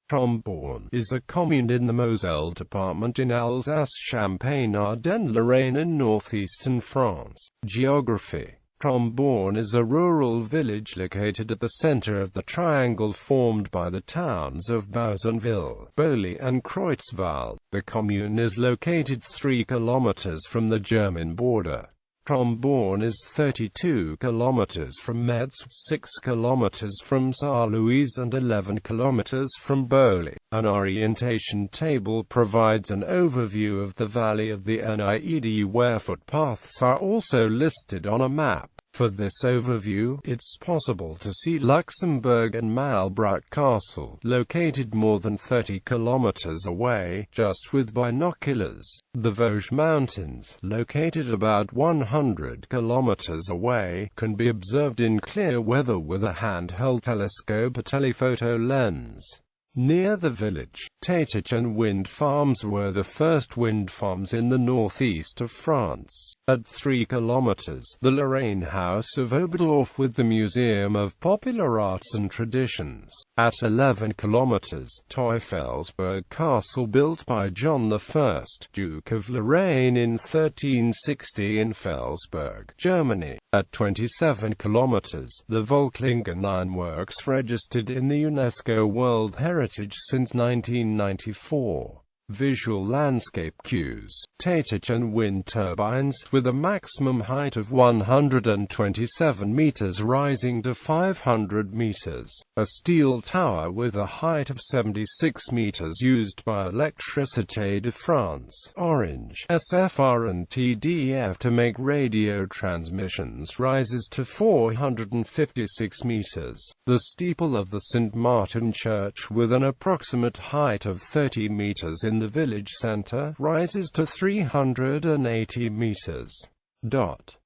Tromborn is a commune in the Moselle department in Alsace-Champagne-Ardenne-Lorraine in northeastern France. Geography. Tromborn is a rural village located at the center of the triangle formed by the towns of Bouzenville, Boly and Creutzwald. The commune is located 3 kilometers from the German border. Tromborn is 32 kilometers from Metz, 6 kilometers from Saint-Louis and 11 kilometers from Boly. An orientation table provides an overview of the valley of the Nied where footpaths are also listed on a map. For this overview, it's possible to see Luxembourg and Malbrouck Castle, located more than 30 kilometers away, just with binoculars. The Vosges Mountains, located about 100 kilometers away, can be observed in clear weather with a handheld telescope or telephoto lens. Near the village, Taitachan wind farms were the first wind farms in the northeast of France. At 3 kilometers, the Lorraine House of Oberdorf with the Museum of Popular Arts and Traditions. At 11 kilometers, Teufelsberg Castle built by John I, Duke of Lorraine in 1360 in Felsberg, Germany. At 27 kilometers, the Volklingen Ironworks registered in the UNESCO World Heritage since 1994. Visual landscape cues. Taitachan wind turbines, with a maximum height of 127 meters rising to 500 meters. A steel tower with a height of 76 meters used by Électricité de France, Orange, SFR and TDF to make radio transmissions rises to 456 meters. The steeple of the St. Martin Church with an approximate height of 30 meters in the village center rises to 380 meters.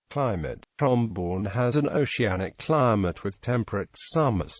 Climate. Tromborn has an oceanic climate with temperate summers.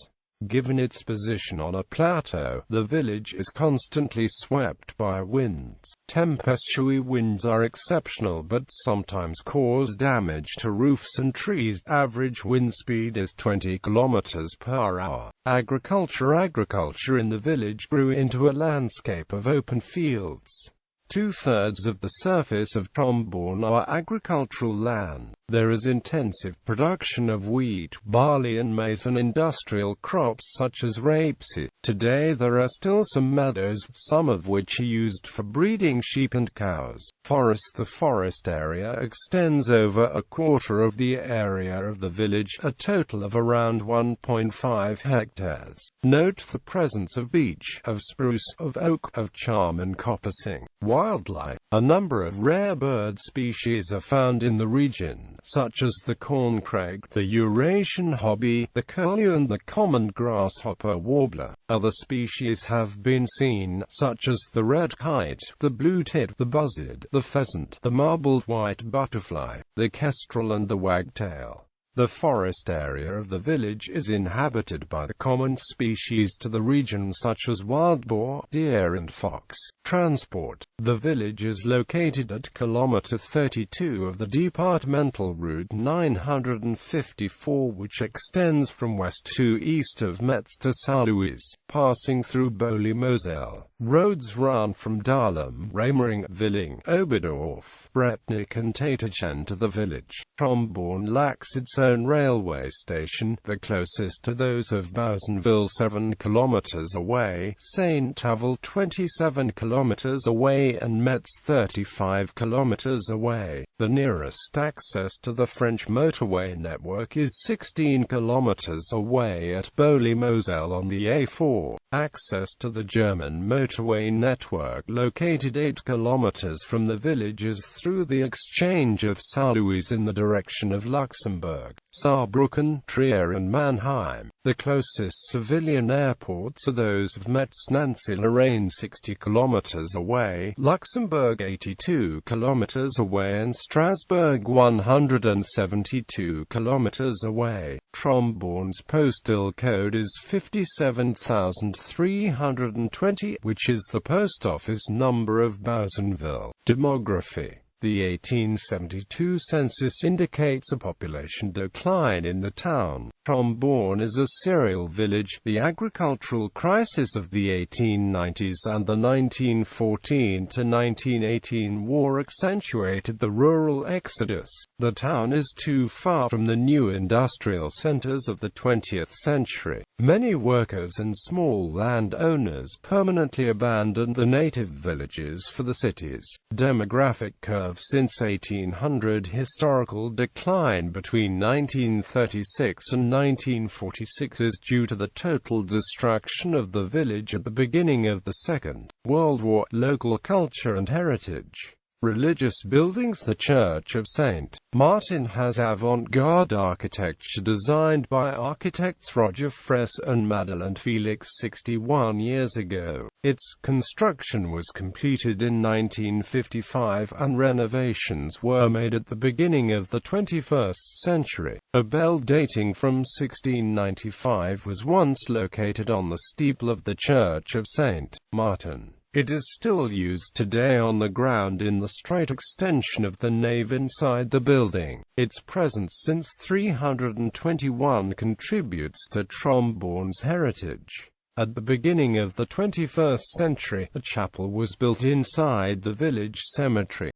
Given its position on a plateau, the village is constantly swept by winds. Tempestuous winds are exceptional but sometimes cause damage to roofs and trees. Average wind speed is 20 km per hour. Agriculture in the village grew into a landscape of open fields. 2/3 of the surface of Tromborn are agricultural land. There is intensive production of wheat, barley and maize and industrial crops such as rapeseed. Today there are still some meadows, some of which are used for breeding sheep and cows. Forest. The forest area extends over a quarter of the area of the village, a total of around 1.5 hectares. Note the presence of beech, of spruce, of oak, of charm and coppice. Wildlife. A number of rare bird species are found in the region, such as the corncrake, the Eurasian hobby, the curlew and the common grasshopper warbler. Other species have been seen, such as the red kite, the blue tit, the buzzard, the pheasant, the marbled white butterfly, the kestrel and the wagtail. The forest area of the village is inhabited by the common species to the region such as wild boar, deer and fox. Transport. The village is located at kilometer 32 of the departmental route 954 which extends from west to east of Metz to Saint-Louis, passing through Boly Moselle. Roads run from Dahlem, Reimering, Villing, Oberdorf, Bretnik and Taitachan to the village. Tromborn lacks its own railway station, the closest to those of Bouzenville 7 kilometers away, Saint-Avold 27 kilometers away and Metz 35 kilometers away. The nearest access to the French motorway network is 16 kilometers away at Boly Moselle on the A4. Access to the German motorway network located 8 kilometers from the village is through the exchange of Saint-Louis in the direction of Luxembourg, Saarbrücken, Trier and Mannheim. The closest civilian airports are those of Metz, Nancy, Lorraine 60 kilometers away, Luxembourg 82 kilometers away and Strasbourg 172 kilometers away. Tromborn's postal code is 57,320, which is the post office number of Bouzenville. Demography. The 1872 census indicates a population decline in the town. Tromborn is a cereal village. The agricultural crisis of the 1890s and the 1914 to 1918 war accentuated the rural exodus. The town is too far from the new industrial centers of the 20th century. Many workers and small landowners permanently abandoned the native villages for the cities. Demographic curve since 1800. Historical decline between 1936 and 1946 is due to the total destruction of the village at the beginning of the Second World War. Local culture and heritage. Religious buildings. The Church of St. Martin has avant-garde architecture designed by architects Roger Fraisse and Madeleine Felix 61 years ago. Its construction was completed in 1955 and renovations were made at the beginning of the 21st century. A bell dating from 1695 was once located on the steeple of the Church of St. Martin. It is still used today on the ground in the straight extension of the nave inside the building. Its presence since 321 contributes to Tromborn's heritage. At the beginning of the 21st century, a chapel was built inside the village cemetery.